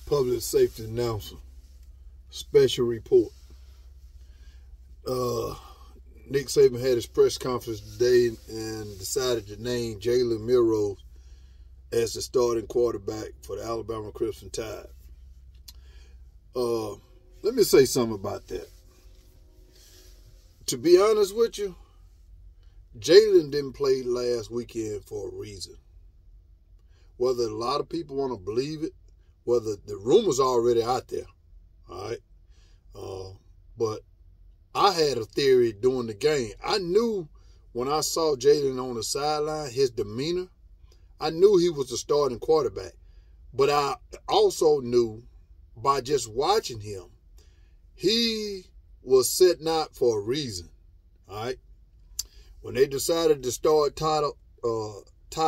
Public safety announcer. Special report. Nick Saban had his press conference today and decided to name Jalen Milroe as the starting quarterback for the Alabama Crimson Tide. Let me say something about that. To be honest with you, Jalen didn't play last weekend for a reason. Whether a lot of people want to believe it, whether the rumors are already out there, all right? But I had a theory during the game. I knew when I saw Jalen on the sideline, his demeanor, I knew he was the starting quarterback. But I also knew by just watching him, he was setting out for a reason, all right? When they decided to start Ty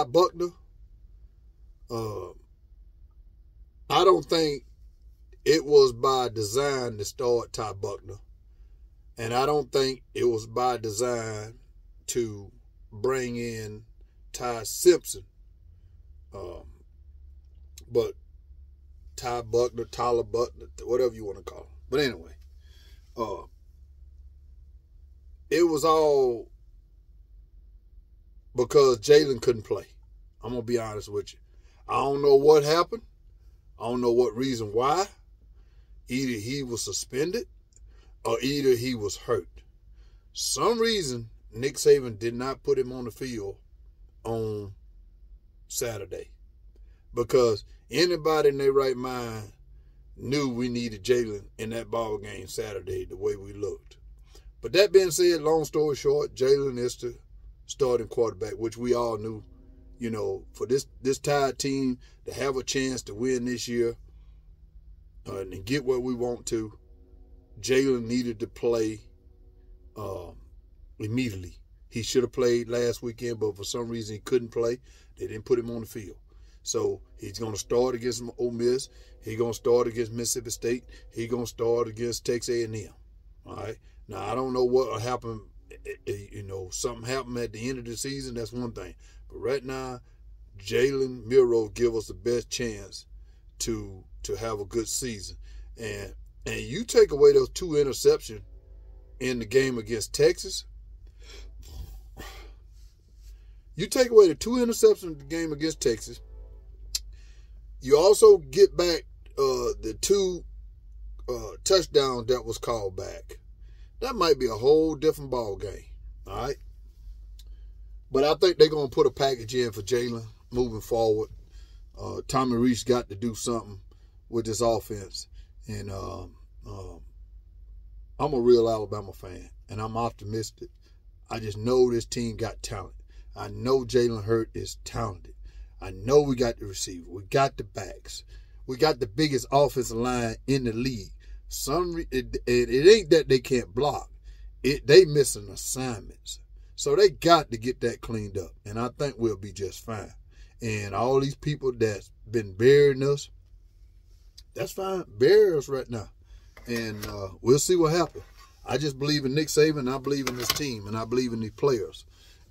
Buckner, I don't think it was by design to start Ty Buckner. And I don't think it was by design to bring in Ty Simpson. But Ty Buckner, Tyler Buckner, whatever you want to call him. But anyway, it was all because Jalen couldn't play. I'm going to be honest with you. I don't know what happened. I don't know what reason why. Either he was suspended or either he was hurt. Some reason Nick Saban did not put him on the field on Saturday. Because anybody in their right mind knew we needed Jalen in that ball game Saturday the way we looked. But that being said, long story short, Jalen is the starting quarterback, which we all knew. You know, for this Tide team to have a chance to win this year and get what we want to, Jalen needed to play immediately. He should have played last weekend, but for some reason he couldn't play. They didn't put him on the field. So he's going to start against Ole Miss. He's going to start against Mississippi State. He's going to start against Texas A&M. All right? Now, I don't know what will happen. You know, something happened at the end of the season. That's one thing. But right now, Jalen Milroe give us the best chance to have a good season. And you take away those 2 interceptions in the game against Texas. You take away the 2 interceptions in the game against Texas. You also get back the 2 touchdowns that was called back. That might be a whole different ball game. All right? But I think they're going to put a package in for Jalen moving forward. Tommy Rees got to do something with this offense. And I'm a real Alabama fan, and I'm optimistic. I just know this team got talent. I know Jalen Hurts is talented. I know we got the receiver. We got the backs. We got the biggest offensive line in the league. It ain't that they can't block. They missing assignments. So they got to get that cleaned up. And I think we'll be just fine. And all these people that's been burying us, that's fine. Bury us right now. And we'll see what happens. I just believe in Nick Saban. I believe in this team. And I believe in these players.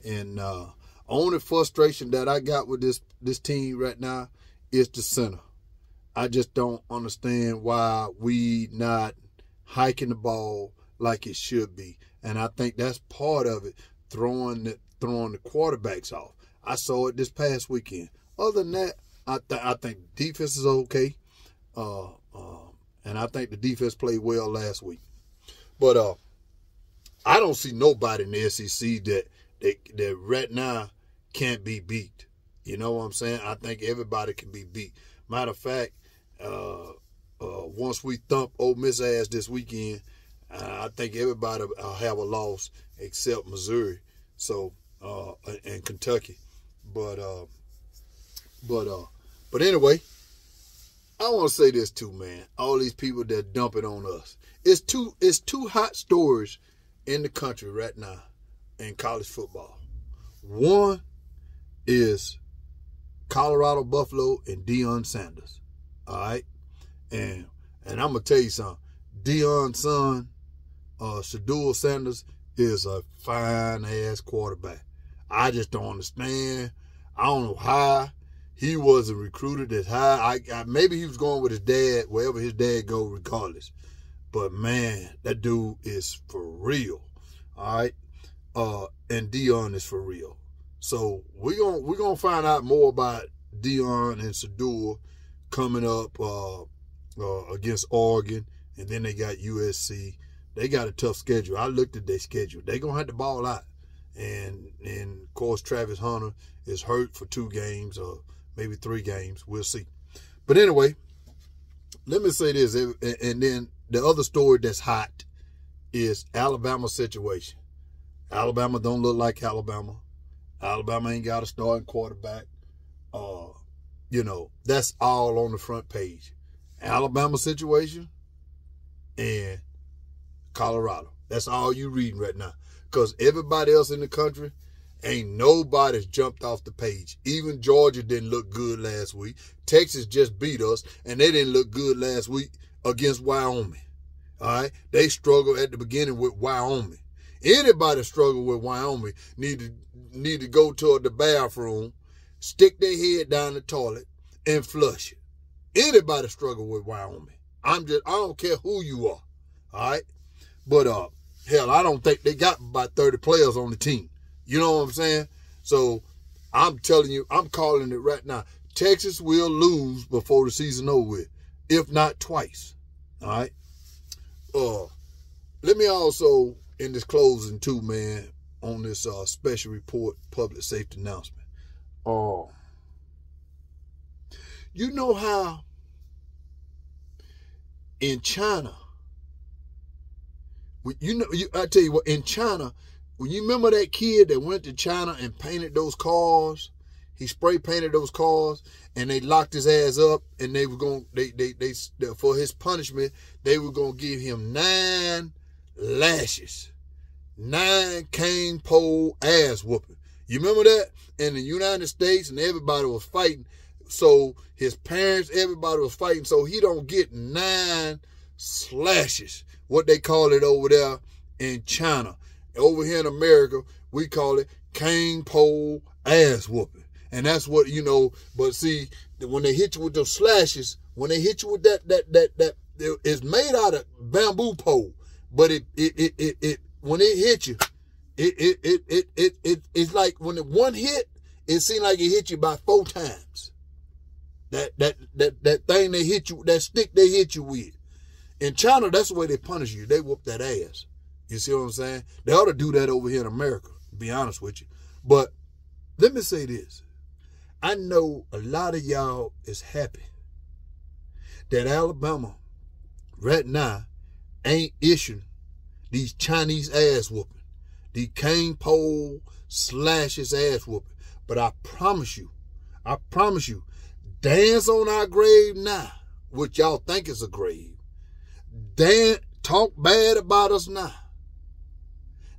And only frustration that I got with this team right now is the center. I just don't understand why we not hiking the ball like it should be. And I think that's part of it, throwing the quarterbacks off. I saw it this past weekend. Other than that, I think the defense is okay. And I think the defense played well last week. But I don't see nobody in the SEC that right now can't be beat. You know what I'm saying? I think everybody can be beat. Matter of fact, once we thump Ole Miss ass this weekend, I think everybody will have a loss except Missouri, so and Kentucky. But anyway, I want to say this too, man. All these people that dump it on us. It's two hot stories in the country right now in college football. One is Colorado Buffalo and Deion Sanders. All right? And I'm going to tell you something. Deion's son, Shedeur Sanders, is a fine-ass quarterback. I just don't understand. I don't know how He wasn't recruited as high. Maybe he was going with his dad, wherever his dad go, regardless. But man, that dude is for real. All right. And Dion is for real. So we're gonna find out more about Dion and Sador coming up against Oregon, and then they got USC. They got a tough schedule. I looked at their schedule. They're gonna have to ball out. And of course Travis Hunter is hurt for 2 games or maybe 3 games. We'll see. But anyway, let me say this, and then the other story that's hot is Alabama's situation. Alabama don't look like Alabama. Alabama ain't got a starting quarterback. That's all on the front page. Alabama situation and Colorado. That's all you reading right now. Because everybody else in the country, ain't nobody's jumped off the page. Even Georgia didn't look good last week. Texas just beat us, and they didn't look good last week against Wyoming. All right? They struggled at the beginning with Wyoming. Anybody struggle with Wyoming need to go to the bathroom, stick their head down the toilet, and flush it. Anybody struggle with Wyoming. I don't care who you are. All right? But hell, I don't think they got about 30 players on the team. You know what I'm saying? So I'm telling you, I'm calling it right now. Texas will lose before the season over with, if not twice. All right? Let me also, in this closing too, man, on this special report public safety announcement. You know how in China, I tell you what, in China, when you remember that kid that went to China and painted those cars, he spray painted those cars, and they locked his ass up, and they were going, they for his punishment, they were going to give him 9 lashes, 9 cane pole ass whooping. You remember that? In the United States, and everybody was fighting. So his parents, everybody was fighting, so he don't get 9 slashes, what they call it over there in China. Over here in America, we call it cane pole ass whooping. And that's what, but see, when they hit you with those slashes, when they hit you with that it's made out of bamboo pole, but it when it hit you, it's like when it one hit, it seemed like it hit you about 4 times. That thing they hit you, that stick they hit you with. In China, that's the way they punish you. They whoop that ass. You see what I'm saying? They ought to do that over here in America, to be honest with you. But let me say this. I know a lot of y'all is happy that Alabama right now ain't issuing these Chinese ass whooping, these cane pole slashes ass whooping. But I promise you, dance on our grave now, which y'all think is a grave. Talk bad about us now.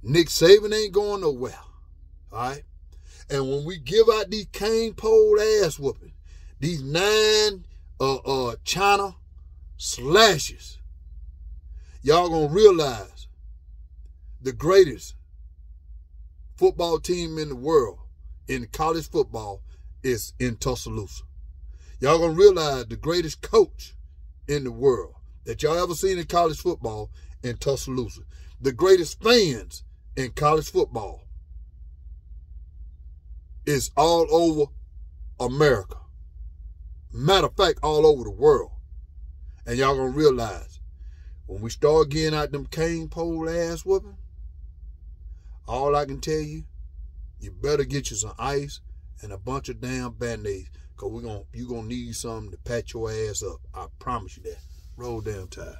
Nick Saban ain't going nowhere. All right? And when we give out these cane pole ass whooping, these 9 China slashes, y'all gonna realize the greatest football team in the world in college football is in Tuscaloosa. Y'all gonna realize the greatest coach in the world that y'all ever seen in college football in Tuscaloosa. The greatest fans in college football is all over America. Matter of fact, all over the world. And y'all gonna realize when we start getting out them cane pole ass whooping, all I can tell you, you better get you some ice and a bunch of damn Band-Aids, because you're gonna need something to pat your ass up. I promise you that. Roll damn tide.